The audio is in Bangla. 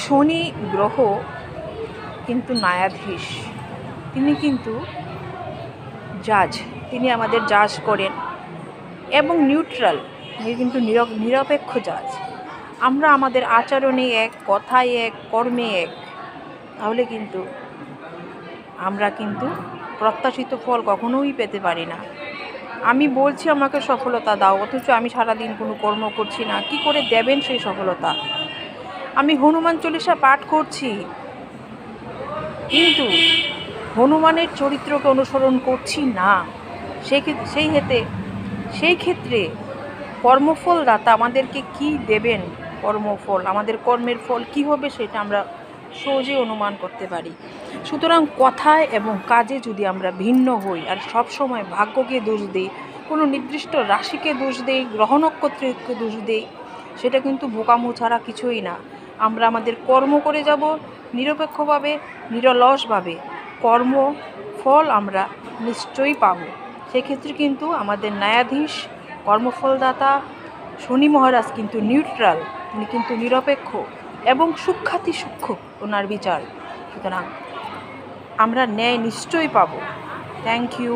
শনি গ্রহ কিন্তু ন্যায়াধীশ, তিনি কিন্তু জাজ, তিনি আমাদের জাজ করেন এবং নিউট্রাল, তিনি কিন্তু নিরপেক্ষ জাজ। আমরা আমাদের আচরণে এক, কথায় এক, কর্মে এক, তাহলে কিন্তু আমরা কিন্তু প্রত্যাশিত ফল কখনোই পেতে পারি না। আমি বলছি আমাকে সফলতা দাও, অথচ আমি সারাদিন কোনো কর্ম করছি না, কি করে দেবেন সেই সফলতা? আমি হনুমান চল্লিশা পাঠ করছি, কিন্তু হনুমানের চরিত্রকে অনুসরণ করছি না। সেই ক্ষেত্রে কর্মফল দাতা আমাদেরকে কি দেবেন, কর্মফল, আমাদের কর্মের ফল কি হবে সেটা আমরা সহজে অনুমান করতে পারি। সুতরাং কথায় এবং কাজে যদি আমরা ভিন্ন হই আর সব সময় ভাগ্যকে দোষ দিই, কোনো নির্দিষ্ট রাশিকে দোষ দেই, গ্রহ নক্ষত্রকে দোষ দেই, সেটা কিন্তু বোকামো ছাড়া কিছুই না। আমরা আমাদের কর্ম করে যাব নিরপেক্ষভাবে, নিরলসভাবে, কর্ম ফল আমরা নিশ্চয়ই পাব। সেক্ষেত্রে কিন্তু আমাদের ন্যায়াধীশ, কর্মফলদাতা শনি মহারাজ কিন্তু নিউট্রাল, তিনি কিন্তু নিরপেক্ষ এবং সূক্ষ্মাতি সূক্ষ্ম ওনার বিচার। সুতরাং আমরা ন্যায় নিশ্চয়ই পাব। Thank you.